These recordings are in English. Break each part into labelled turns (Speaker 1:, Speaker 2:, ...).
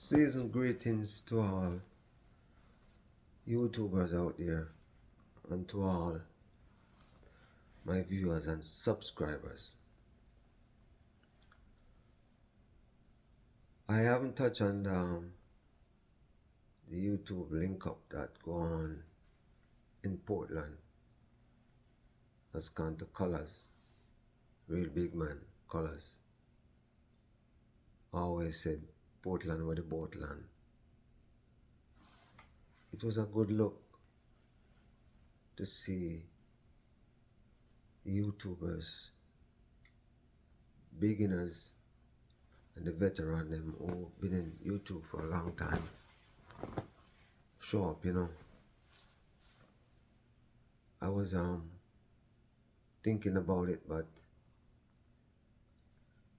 Speaker 1: Season greetings to all YouTubers out there and to all my viewers and subscribers. I haven't touched on the YouTube link up that go on in Portland. That's gone to Colors, real big man, Colors. Always said Portland with the boatland. It was a good look to see YouTubers, beginners, and the veteran them who been in YouTube for a long time show up, I was thinking about it, but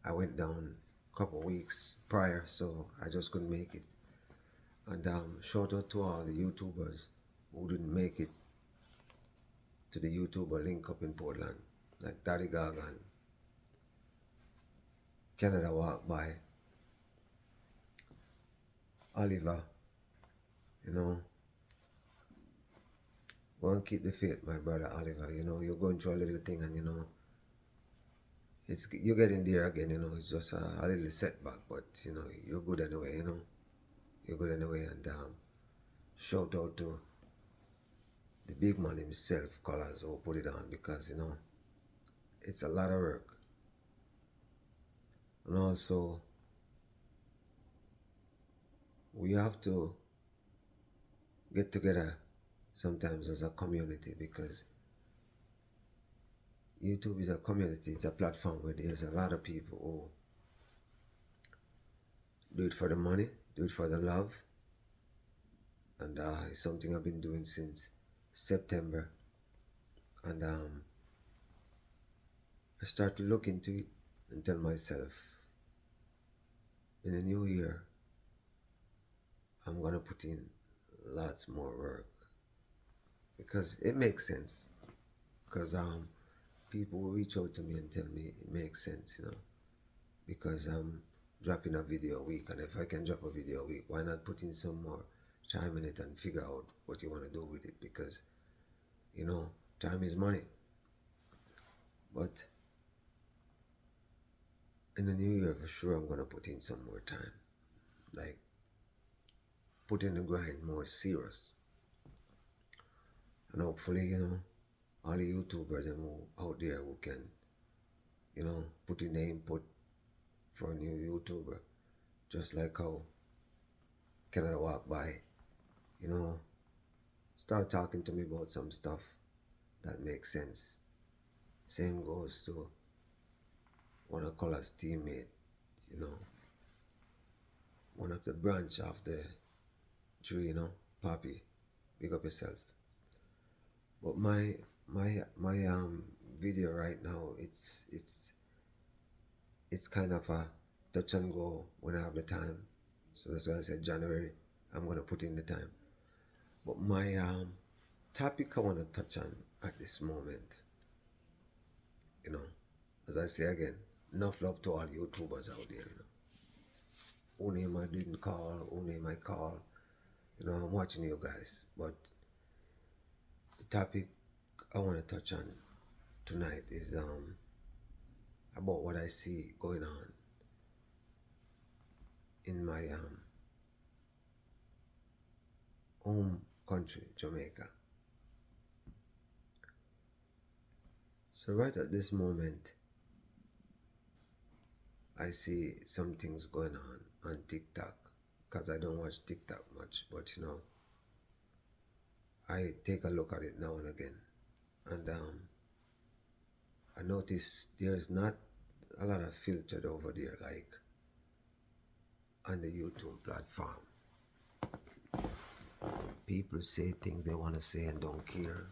Speaker 1: I went down a couple weeks prior, so I just couldn't make it. And shout out to all the YouTubers who didn't make it to the YouTuber link up in Portland, like Daddy Gargan, Canada Walk By, Oliver, go and keep the faith, my brother Oliver. You're going through a little thing, and you're getting there again. It's just a little setback, but you're good anyway. You're good anyway, and shout out to the big man himself, Colors, who put it on, because it's a lot of work. And also, we have to get together sometimes as a community, because YouTube is a community. It's a platform where there's a lot of people who do it for the money, do it for the love, and it's something I've been doing since September. And I start to look into it and tell myself, in the new year, I'm gonna put in lots more work, because it makes sense. Because people will reach out to me and tell me it makes sense, because I'm dropping a video a week, and if I can drop a video a week, why not put in some more time in it and figure out what you want to do with it? Because time is money. But in the new year, for sure, I'm gonna put in some more time, like put in the grind more serious. And hopefully, all the YouTubers and out there who can, put in the input for a new YouTuber, just like how Canada Walk By, start talking to me about some stuff that makes sense. Same goes to one of Color's teammate, one of the branch of the tree, Poppy, big up yourself. But my video right now, it's kind of a touch and go when I have the time. So that's why I said January, I'm gonna put in the time. But my topic I want to touch on at this moment, as I say again, enough love to all YouTubers out there, who name I didn't call, who name I call, I'm watching you guys. But the topic I want to touch on tonight is about what I see going on in my home country, Jamaica. So right at this moment, I see some things going on TikTok, because I don't watch TikTok much, but I take a look at it now and again, and I notice there's not a lot of filtered over there like on the YouTube platform. People say things they want to say and don't care,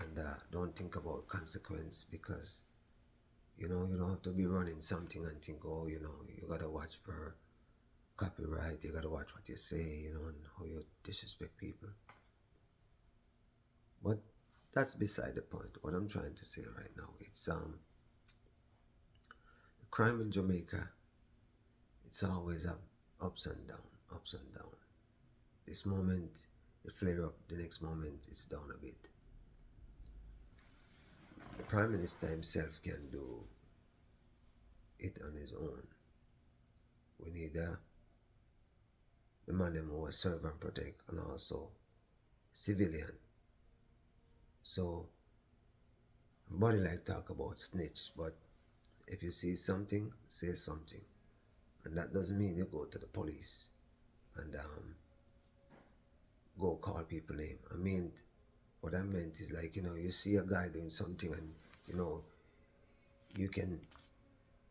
Speaker 1: and don't think about consequence, because you don't have to be running something and think, oh, you gotta watch for copyright, you gotta watch what you say, and how you disrespect people. But that's beside the point. What I'm trying to say right now, it's crime in Jamaica, it's always ups and down, ups and down. This moment it flare up, the next moment it's down a bit. The Prime Minister himself can do it on his own. We need the man who will serve and protect, and also civilian. So everybody like talk about snitch, but if you see something, say something. And that doesn't mean you go to the police and go call people name. I mean, what I meant is like, you see a guy doing something and, you can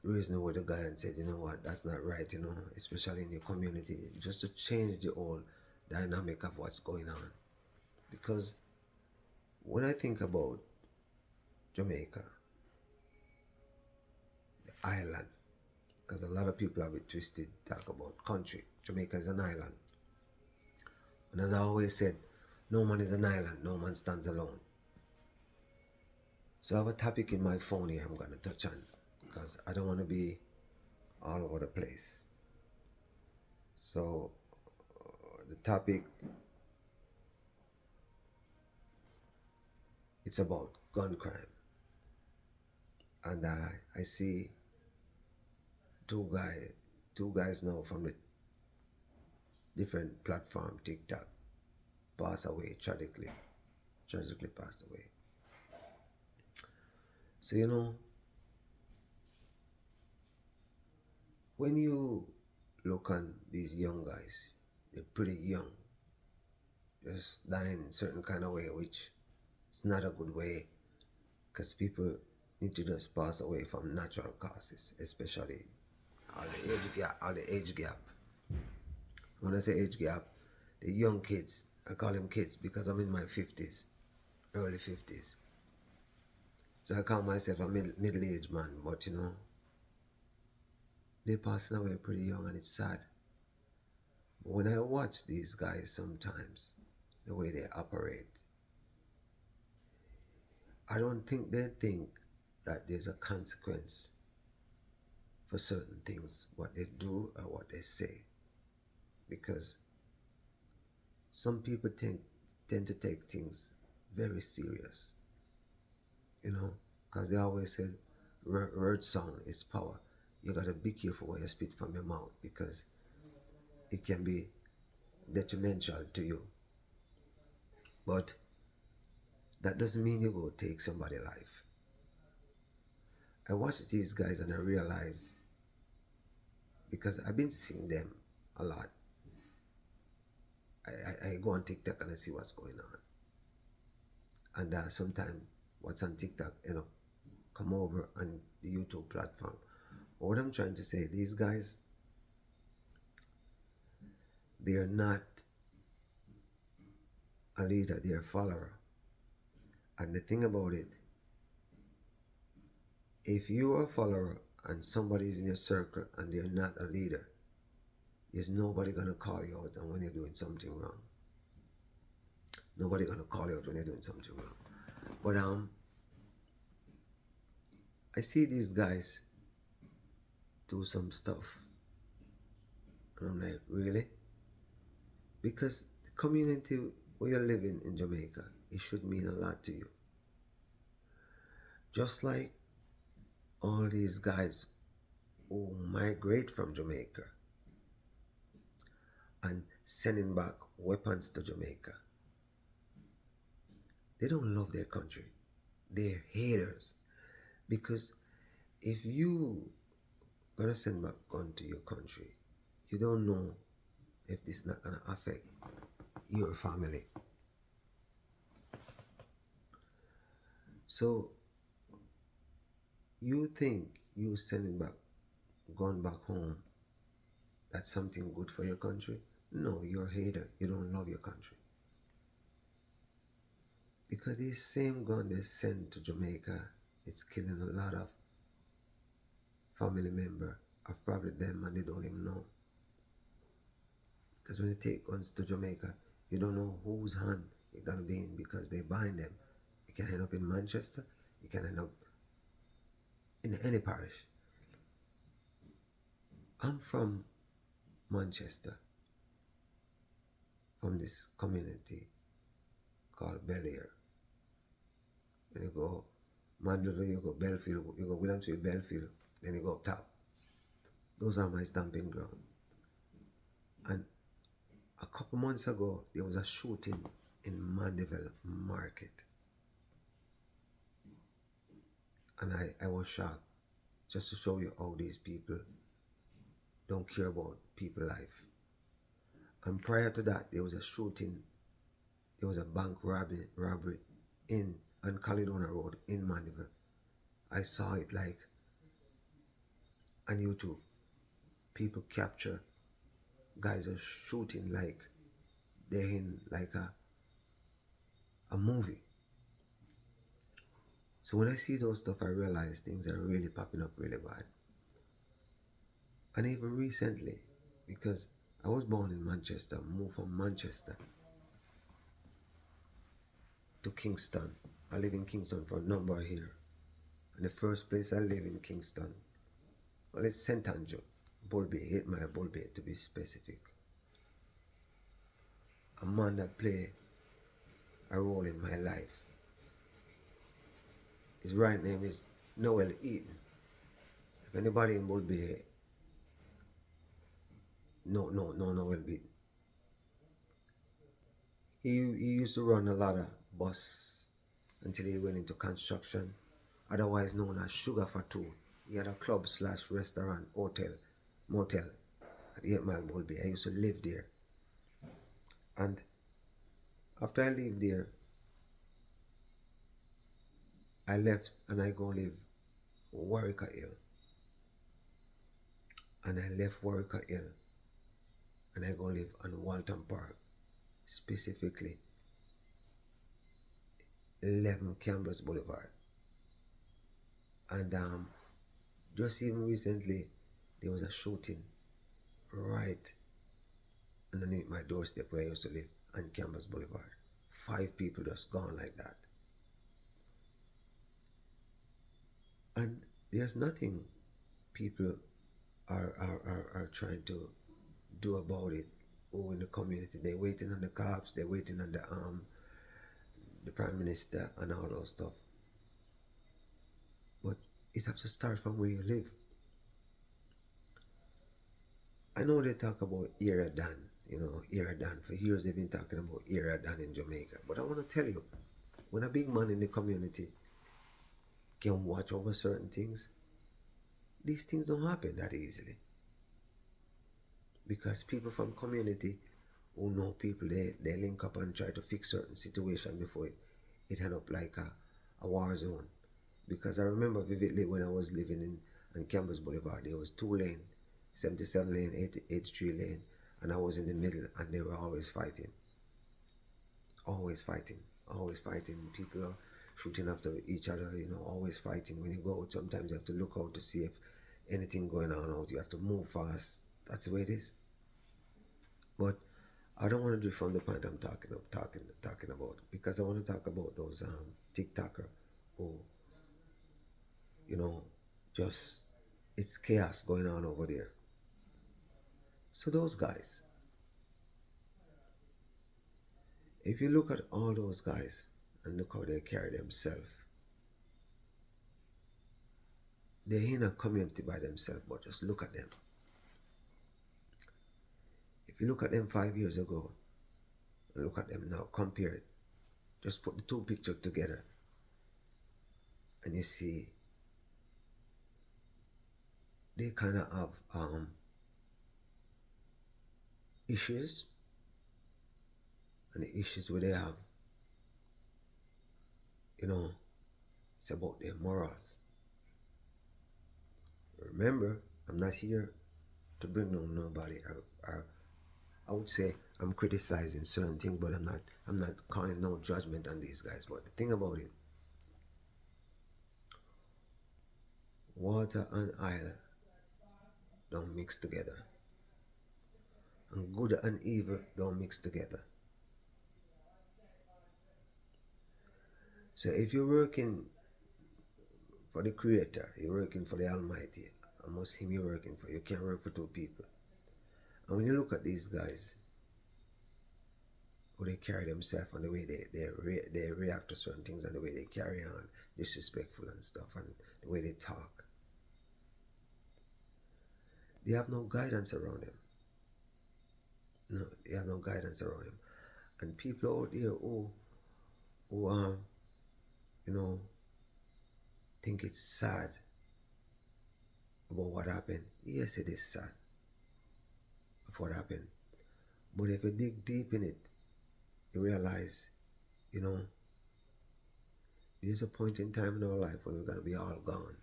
Speaker 1: reason with the guy and say, you know what, that's not right, especially in your community, just to change the whole dynamic of what's going on. Because when I think about Jamaica, the island, because a lot of people have it twisted, talk about country. Jamaica is an island. And as I always said, no man is an island, no man stands alone. So I have a topic in my phone here I'm going to touch on, because I don't want to be all over the place. So the topic, it's about gun crime. And I see two guys now from the different platform, TikTok, pass away tragically passed away. So when you look on these young guys, they're pretty young, just dying in a certain kind of way, which it's not a good way, because people need to just pass away from natural causes, especially all the age gap. When I say age gap, the young kids, I call them kids because I'm in my 50s, early 50s. So I call myself a middle-aged man, but they're passing away pretty young, and it's sad. But when I watch these guys sometimes, the way they operate, I don't think they think that there's a consequence for certain things, what they do or what they say. Because some people tend to take things very serious, because they always said word sound is power. You gotta be careful what you spit from your mouth, because it can be detrimental to you. But that doesn't mean you go take somebody's life. I watch these guys and I realize, because I've been seeing them a lot, I go on TikTok and I see what's going on. And sometimes what's on TikTok, come over on the YouTube platform. But what I'm trying to say, these guys, they're not a leader, they're a follower. And the thing about it, if you're a follower and somebody's in your circle and they're not a leader, there's nobody gonna call you out when you're doing something wrong. Nobody gonna call you out when you're doing something wrong. But I see these guys do some stuff, and I'm like, really? Because the community where you're living in Jamaica, it should mean a lot to you. Just like all these guys who migrate from Jamaica and sending back weapons to Jamaica. They don't love their country. They're haters. Because if you gonna send back gun to your country, you don't know if this not gonna affect your family. So you think you sending back gun back home, that's something good for your country? No, you're a hater. You don't love your country. Because this same gun they send to Jamaica, it's killing a lot of family members of probably them, and they don't even know. Because when you take guns to Jamaica, you don't know whose hand it's gonna be in, because they bind them. It can end up in Manchester, it can end up in any parish. I'm from Manchester from this community called Bel Air. When you go Mandeville, you go Belfield, you go Williamsfield, Belfield, then you go up top. Those are my stamping ground. And a couple months ago, there was a shooting in Mandeville Market. And I was shocked, just to show you how these people don't care about people's life. And prior to that, there was a shooting, there was a bank robbery on Caledonia Road in Mandeville. I saw it like on YouTube. People capture guys are shooting like they're in like a movie. So when I see those stuff, I realize things are really popping up really bad. And even recently, because I was born in Manchester, moved from Manchester to Kingston. I live in Kingston for a number of years. And the first place I live in Kingston, well, it's St. Andrew, Bulby, 8 Mile Bulby to be specific. A man that played a role in my life. His right name is Noel Eaton. If anybody in Bulby no Noel Eaton. He used to run a lot of bus until he went into construction, otherwise known as Sugar for Two. He had a club slash restaurant, hotel, motel at 8 Mile Bulby. I used to live there. And after I lived there, I left and I go live Warwick Hill. And I left Warwick Hill and I go live on Walton Park, specifically 11 Campbell's Boulevard. And just even recently, there was a shooting right underneath my doorstep where I used to live on Campbell's Boulevard. 5 people just gone like that. And there's nothing people are trying to do about it. Oh, in the community, they're waiting on the cops, they're waiting on the Prime Minister and all those stuff. But it has to start from where you live. I know they talk about Era Dan, Era Dan. For years they've been talking about Era Dan in Jamaica. But I want to tell you, when a big man in the community can watch over certain things, these things don't happen that easily. Because people from community who know people, they link up and try to fix certain situation before it end up like a war zone. Because I remember vividly when I was living on Campbell's Boulevard, there was 2 lanes, 77 lane, 83 lane, and I was in the middle, and they were always fighting. Always fighting. People are shooting after each other, always fighting. When you go out, sometimes you have to look out to see if anything going on out. You have to move fast. That's the way it is. But I don't want to drift from the point I'm talking about, because I want to talk about those TikToker who, just it's chaos going on over there. So those guys, if you look at all those guys and look how they carry themselves, they're in a community by themselves, but just look at them. If you look at them 5 years ago and look at them now, compare it. Just put the 2 pictures together and you see they kind of have issues, and the issues where they have, it's about their morals. Remember, I'm not here to bring down nobody. I would say I'm criticizing certain things, but I'm not calling no judgment on these guys. But the thing about it, water and oil don't mix together, and good and evil don't mix together. So if you're working for the Creator, you're working for the Almighty, and most Him you're working for, you can't work for 2 people. And when you look at these guys, how they carry themselves and the way they react to certain things and the way they carry on, disrespectful and stuff, and the way they talk, they have no guidance around them. No, they have no guidance around them. And people out there who you know, think it's sad about what happened. Yes, it is sad of what happened. But if you dig deep in it, you realize, you know, there's a point in time in our life when we're going to be all gone.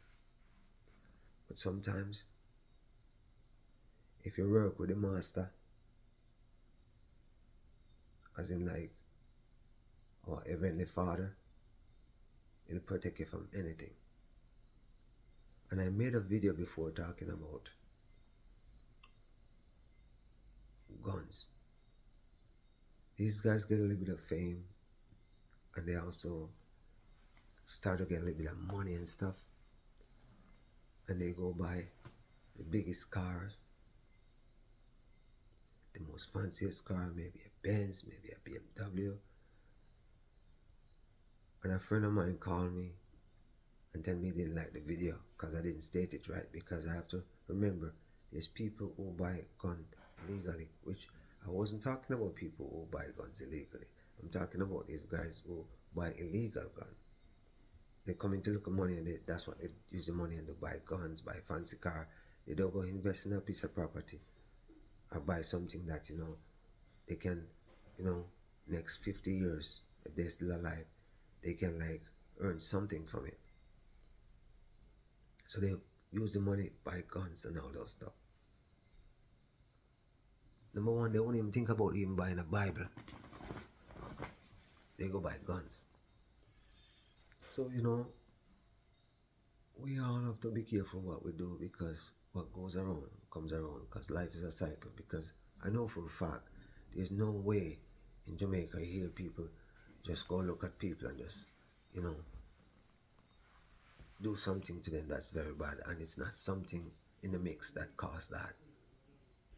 Speaker 1: But sometimes, if you work with the master, as in like our heavenly Father, he'll protect you from anything. And I made a video before talking about guns. These guys get a little bit of fame, and they also start to get a little bit of money and stuff, and they go buy the biggest cars, the most fanciest car, maybe a Benz, maybe a BMW. And a friend of mine called me and tell me he didn't like the video because I didn't state it right, because I have to remember there's people who buy guns legally, which I wasn't talking about people who buy guns illegally. I'm talking about these guys who buy illegal guns. They come in to look at money, and that's what they use the money and they buy guns, buy fancy car. They don't go invest in a piece of property or buy something that, you know, they can, you know, next 50 years, if they're still alive, they can like earn something from it. So they use the money, buy guns and all those stuff. Number one, they won't even think about even buying a Bible. They go buy guns. So, you know, we all have to be careful what we do, because what goes around comes around, because life is a cycle. Because I know for a fact there's no way in Jamaica you hear people just go look at people and just, you know, do something to them that's very bad, and it's not something in the mix that caused that.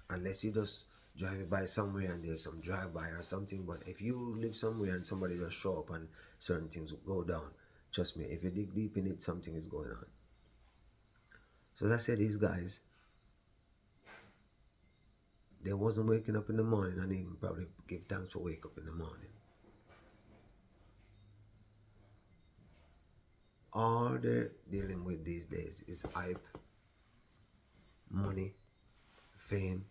Speaker 1: Unless you just drive by somewhere and there's some drive-by or something. But if you live somewhere and somebody just show up and certain things go down, trust me, if you dig deep in it, something is going on. So as I said, these guys, they wasn't waking up in the morning and even probably give thanks for wake up in the morning. All they're dealing with these days is hype, money, fame.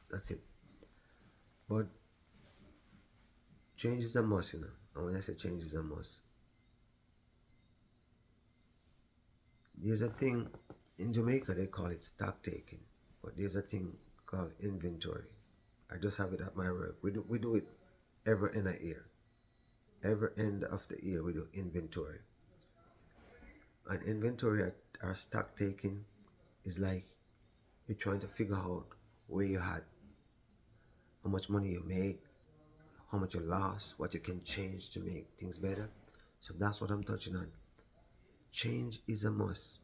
Speaker 1: That's it. But change is a must, you know. And when I say change is a must, there's a thing in Jamaica, they call it stock taking, but there's a thing called inventory. I just have it at my work. We do it every end of year. Every end of the year we do inventory. And inventory or stock taking is like you're trying to figure out where you had, how much money you make, how much you lost, what you can change to make things better. So that's what I'm touching on. Change is a must.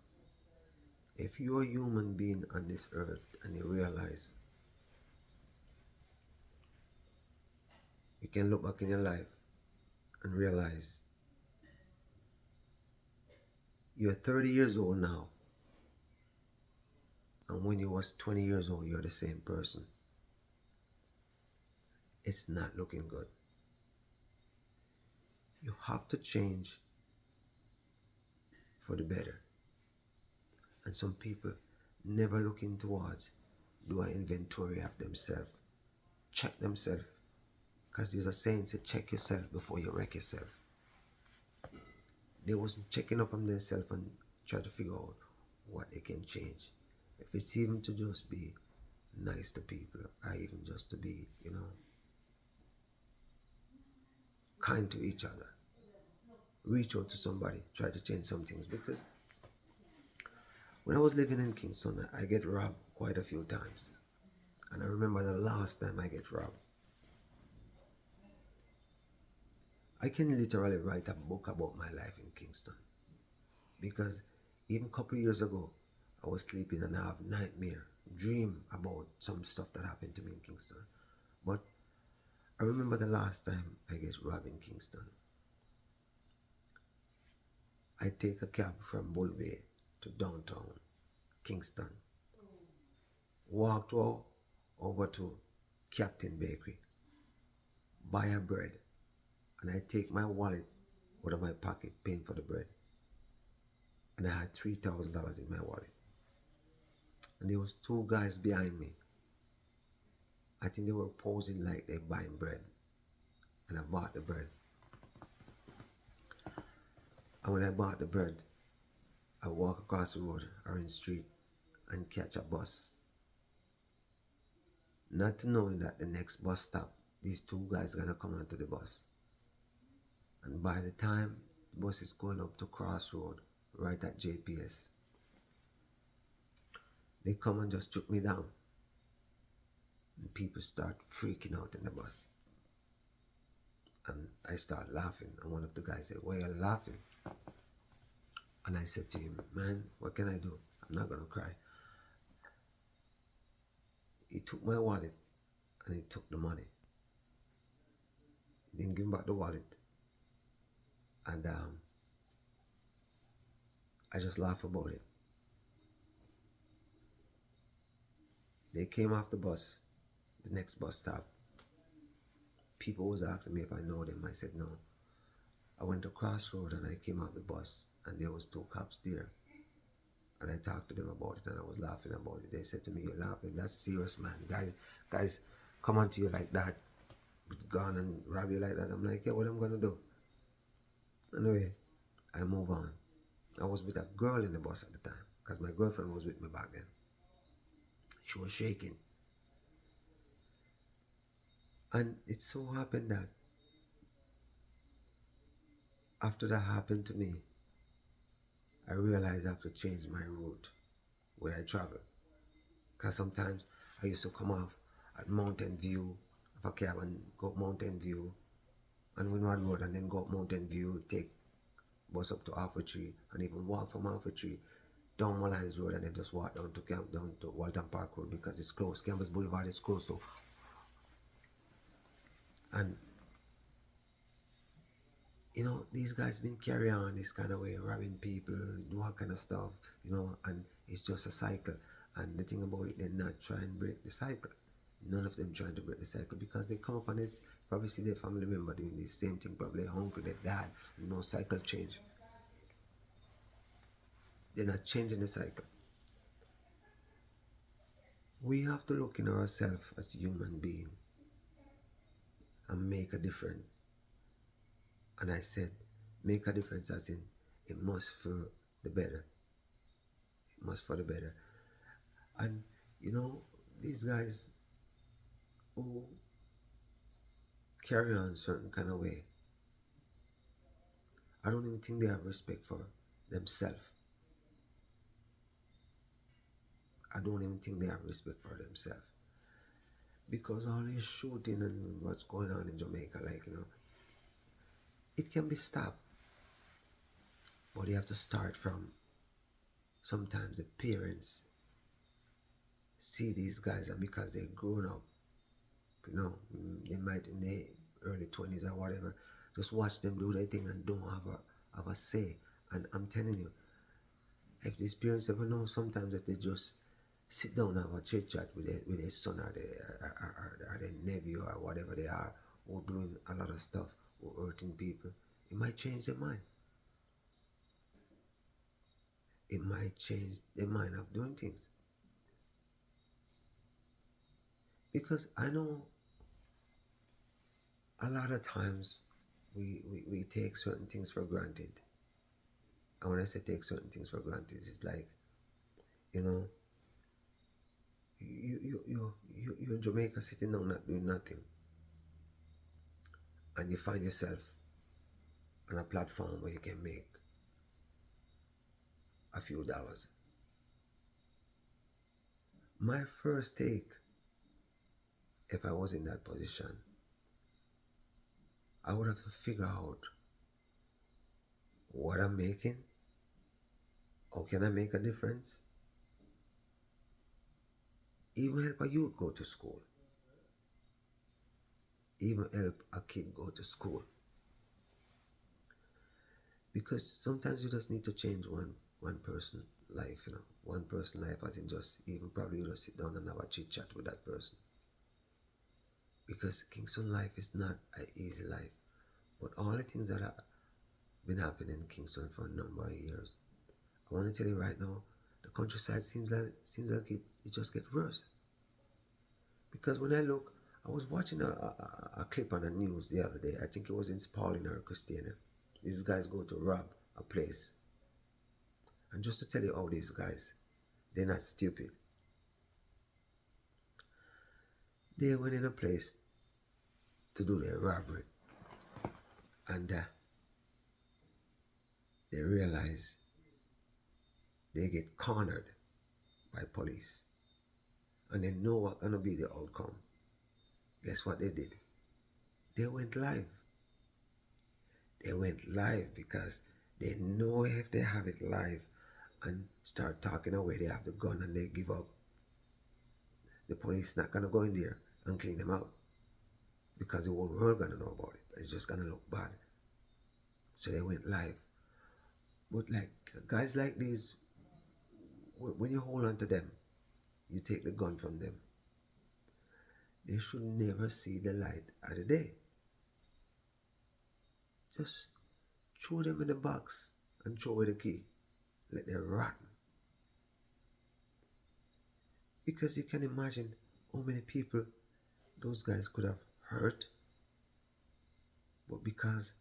Speaker 1: If you're a human being on this earth and you realize, you can look back in your life and realize you're 30 years old now, and when you was 20 years old, you're the same person. It's not looking good. You have to change for the better. And some people never looking towards do an inventory of themselves. Check themselves. Because there's a saying, say check yourself before you wreck yourself. They wasn't checking up on themselves and try to figure out what they can change. If it's even to just be nice to people, or even just to be, you know, kind to each other. Reach out to somebody, try to change some things. Because when I was living in Kingston, I get robbed quite a few times. And I remember the last time I get robbed. I can literally write a book about my life in Kingston. Because even a couple of years ago, I was sleeping and I have nightmare dream about some stuff that happened to me in Kingston. But I remember the last time I get robbed in Kingston. I take a cab from Bull Bay to downtown Kingston. Walked over to Captain Bakery, buy a bread, and I take my wallet out of my pocket paying for the bread. And I had $3,000 in my wallet. And there was two guys behind me. I think they were posing like they're buying bread. And I bought the bread. And when I bought the bread, I walk across the road, Orange Street, and catch a bus. Not knowing that the next bus stop, these two guys are gonna come onto the bus. And by the time the bus is going up to Crossroad, right at JPS, they come and just took me down. And people start freaking out in the bus. And I start laughing. And one of the guys said, "Why are you laughing?" And I said to him, "Man, what can I do? I'm not gonna cry." He took my wallet and he took the money. He didn't give back the wallet. And I just laugh about it. They came off the bus, the next bus stop. People was asking me if I know them. I said no. I went to Crossroad and I came off the bus and there was two cops there. And I talked to them about it and I was laughing about it. They said to me, "You're laughing, that's serious, man. Guys come on to you like that, with gun and rob you like that." I'm like, "Yeah, what I'm gonna do?" Anyway, I move on. I was with a girl in the bus at the time because my girlfriend was with me back then. She was shaking. And it so happened that after that happened to me, I realized I have to change my route where I travel. Because sometimes I used to come off at Mountain View, if I cab and go up Mountain View, and Windward Road, and then go up Mountain View, take bus up to Alpha Tree, and even walk from Alpha Tree down Mullines Road, and then just walk down to Walton Park Road because it's closed. Campus Boulevard is closed too. And these guys been carrying on this kind of way, robbing people, do all kind of stuff, and it's just a cycle. And the thing about it, they're not trying to break the cycle. None of them trying to break the cycle because they come up and it's probably see their family member doing the same thing, probably their uncle, their dad, cycle change. They're not changing the cycle. We have to look in ourselves as a human being and make a difference. And I said, make a difference as in, it must for the better. It must for the better. And, these guys who carry on certain kind of way, I don't even think they have respect for themselves. I don't even think they have respect for themselves. Because all this shooting and what's going on in Jamaica, it can be stopped. But you have to start from sometimes the parents see these guys, and because they're grown up, they might in their early 20s or whatever, just watch them do their thing and don't have a say. And I'm telling you, if these parents ever know, sometimes if they just sit down and have a chit chat with their son or their nephew or whatever they are, who doing a lot of stuff, who hurting people, it might change their mind. It might change their mind of doing things. Because I know a lot of times we take certain things for granted. And when I say take certain things for granted, it's like, you're in Jamaica sitting down not doing nothing. And you find yourself on a platform where you can make a few dollars. My first take, if I was in that position, I would have to figure out what I'm making. How can I make a difference? Even help a youth go to school. Even help a kid go to school. Because sometimes you just need to change one person life, one person life, as in just even probably you just sit down and have a chit chat with that person. Because Kingston life is not an easy life. But all the things that have been happening in Kingston for a number of years, I want to tell you right now, the countryside seems like it just gets worse. Because when I was watching a clip on the news the other day. I think it was in Spalding or Christiana. These guys go to rob a place. And just to tell you how these guys, they're not stupid. They went in a place to do their robbery. And they realize they get cornered by police. And they know what's going to be the outcome. Guess what they did? They went live. They went live because they know if they have it live and start talking away, they have the gun and they give up, the police not going to go in there and clean them out. Because the whole world going to know about it. It's just going to look bad. So they went live. But like guys like these, when you hold on to them, you take the gun from them, they should never see the light of the day. Just throw them in the box and throw away the key. Let them rot. Because you can imagine how many people those guys could have hurt. But because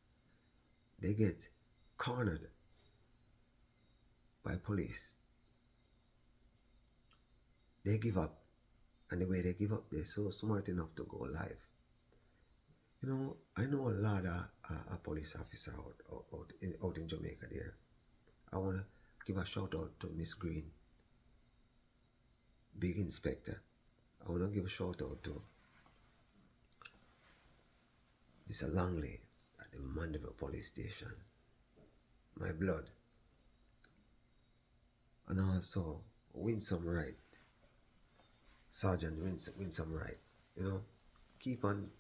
Speaker 1: they get cornered by police, they give up. And the way they give up, they're so smart enough to go live. I know a lot of police officers out in Jamaica there. I want to give a shout out to Miss Green, Big Inspector. I want to give a shout out to Mr. Langley at the Mandeville Police Station. My blood. And also Winsome Wright. Sergeant Winsome Wright. Keep on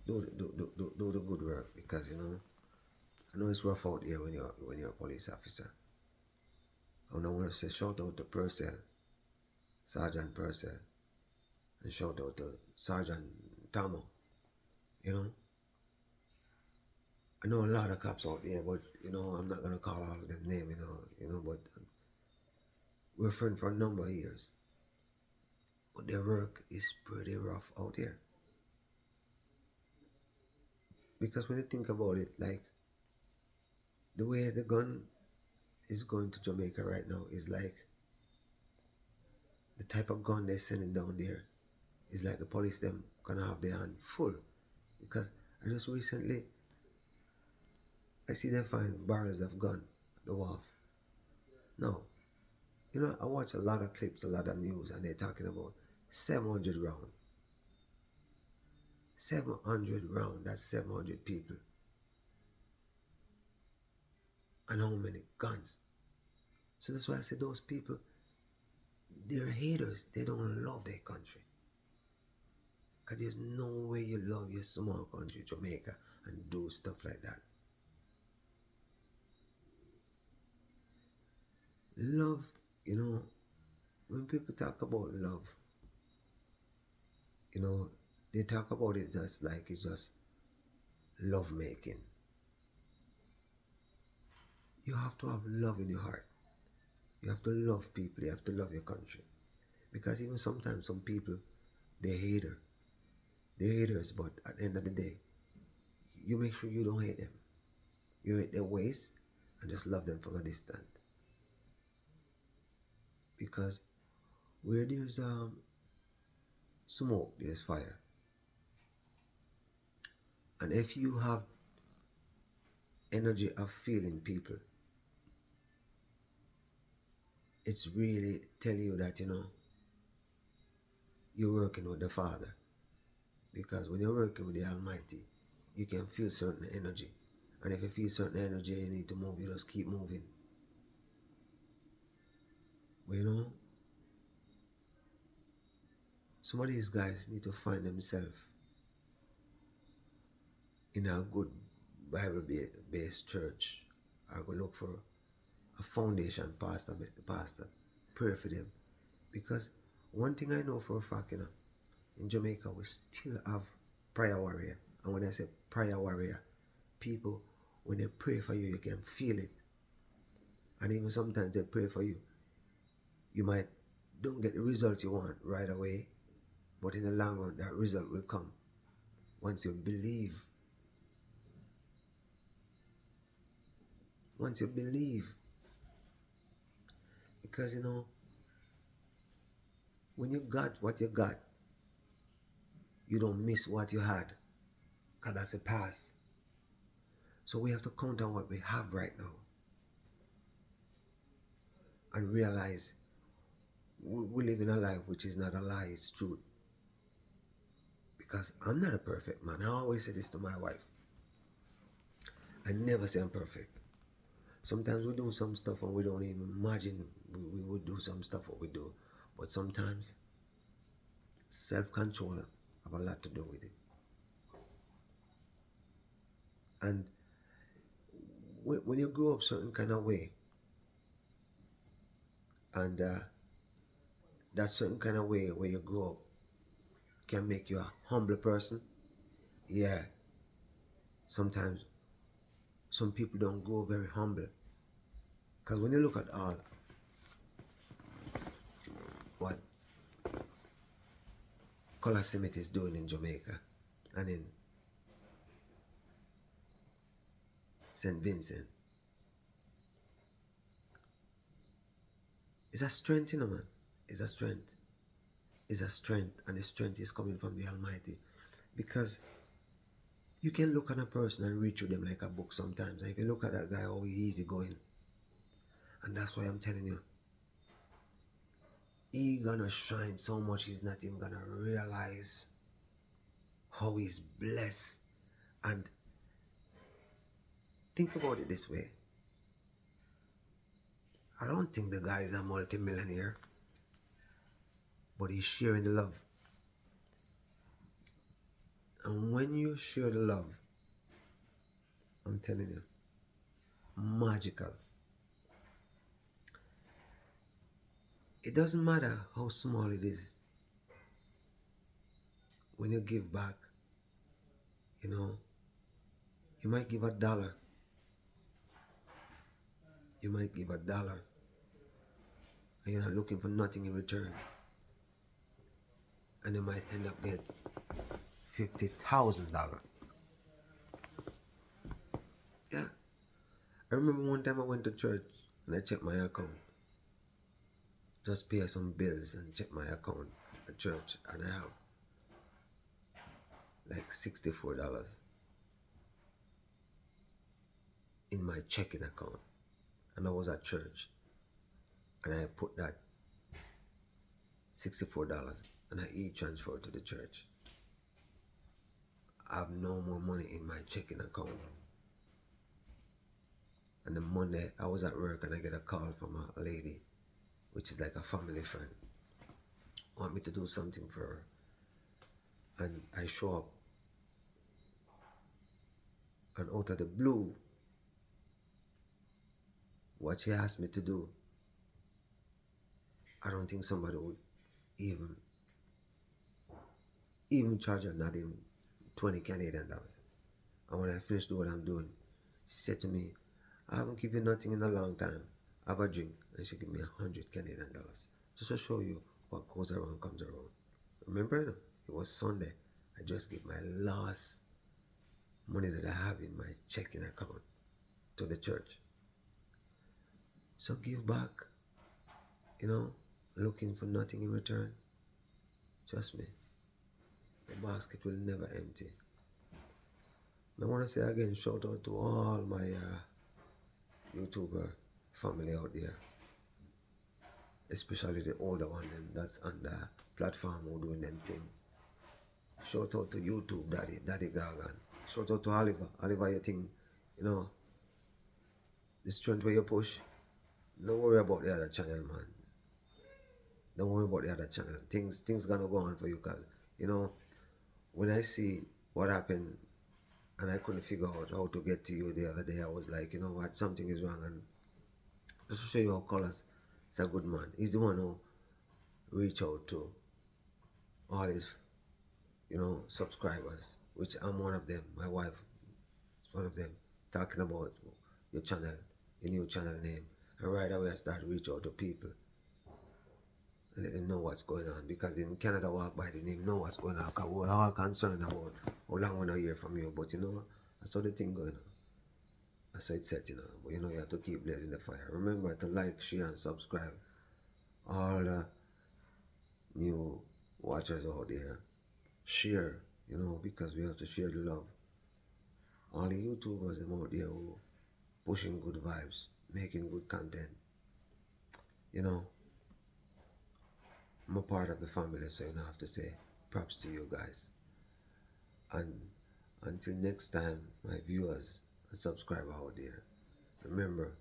Speaker 1: do the good work, because I know it's rough out here when you're a police officer. And I want to say shout out to Purcell, Sergeant Purcell, and shout out to Sergeant Tamo. I know a lot of cops out there, but I'm not gonna call all of them names, but we're friends for a number of years. But their work is pretty rough out here. Because when you think about it, like the way the gun is going to Jamaica right now is like the type of gun they're sending down there is like the police them gonna have their hand full. Because I just recently I see them find barrels of gun at the wharf. Now, I watch a lot of clips, a lot of news, and they're talking about 700 rounds. 700 rounds, that's 700 people. And how many guns? So that's why I say those people, they're haters. They don't love their country. Because there's no way you love your small country, Jamaica, and do stuff like that. Love, when people talk about love, they talk about it just like it's just love making. You have to have love in your heart. You have to love people. You have to love your country. Because even sometimes some people, they're haters. They're haters, but at the end of the day, you make sure you don't hate them. You hate their ways and just love them from a distance. Because where there's smoke, there's fire. And if you have energy of feeling people, it's really tell you that, you're working with the Father. Because when you're working with the Almighty, you can feel certain energy. And if you feel certain energy and you need to move, you just keep moving. But Some of these guys need to find themselves in a good Bible-based church, or go look for a foundation pastor, pray for them. Because one thing I know for a fact, in Jamaica, we still have prayer warrior. And when I say prayer warrior, people, when they pray for you, you can feel it. And even sometimes they pray for you. You might don't get the result you want right away, but in the long run, that result will come once you believe. Once you believe. Because, when you got what you got, you don't miss what you had. Because that's a past. So we have to count on what we have right now. And realize we live in a life which is not a lie, it's truth. Because I'm not a perfect man. I always say this to my wife. I never say I'm perfect. Sometimes we do some stuff and we don't even imagine we would do some stuff what we do. But sometimes self-control have a lot to do with it. And when you grow up certain kind of way, and that certain kind of way where you grow up can make you a humble person, yeah. Sometimes some people don't grow very humble. Because when you look at all what Color Summit is doing in Jamaica and in St. Vincent, it's a strength, man. It's a strength. It's a strength, and the strength is coming from the Almighty. Because you can look at a person and read through them like a book sometimes. And if you look at that guy, how he's easy going. And that's why I'm telling you, he's gonna shine so much he's not even gonna realize how he's blessed. And think about it this way. I don't think the guy is a multi-millionaire, but he's sharing the love. And when you share the love, I'm telling you, magical. It doesn't matter how small it is. When you give back, you might give $1. You might give $1, and you're not looking for nothing in return. And you might end up getting $50,000. Yeah. I remember one time I went to church and I checked my account. Just pay some bills and check my account at church, and I have like $64 in my checking account. And I was at church and I put that $64 and I e-transferred to the church. I have no more money in my checking account. And the Monday I was at work and I get a call from a lady, which is like a family friend, want me to do something for her. And I show up, and out of the blue, what she asked me to do, I don't think somebody would even charge her not even 20 Canadian dollars. And when I finished doing what I'm doing, she said to me, I haven't given you nothing in a long time. Have a drink. And she gave me 100 Canadian dollars. Just to show you what goes around comes around. Remember, it was Sunday. I just gave my last money that I have in my checking account to the church. So give back, looking for nothing in return. Trust me, the basket will never empty. And I want to say again, shout out to all my YouTuber family out there, especially the older one, them that's on the platform who doing them thing. Shout out to YouTube Daddy Gargan. Shout out to Oliver, you think, the strength where you push. Don't worry about the other channel, man. Don't worry about the other channel. Things gonna go on for you, cause you know when I see what happened and I couldn't figure out how to get to you the other day, I was like, you know what, something is wrong. And just to show you how Colors is a good man. He's the one who reach out to all his, subscribers, which I'm one of them. My wife is one of them, talking about your channel, your new channel name. And right away I started reach out to people and let them know what's going on, because in Canada walk by they didn't know what's going on, because we're all concerned about how long we not hear from you. But I saw the thing going on. I saw it set, but you have to keep blazing the fire. Remember to like, share and subscribe. All the new watchers out there, share, because we have to share the love. All the YouTubers out there who pushing good vibes, making good content. I'm a part of the family, so I have to say props to you guys. And until next time, my viewers and subscribers out there, remember,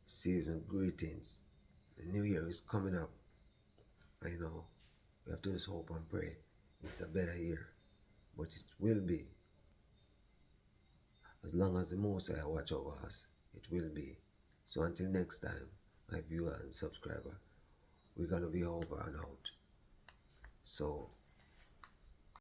Speaker 1: season greetings. The new year is coming up. I know we have to just hope and pray it's a better year, but it will be. As long as the Most High watch over us, it will be. So until next time, my viewer and subscriber, we're gonna be over and out. So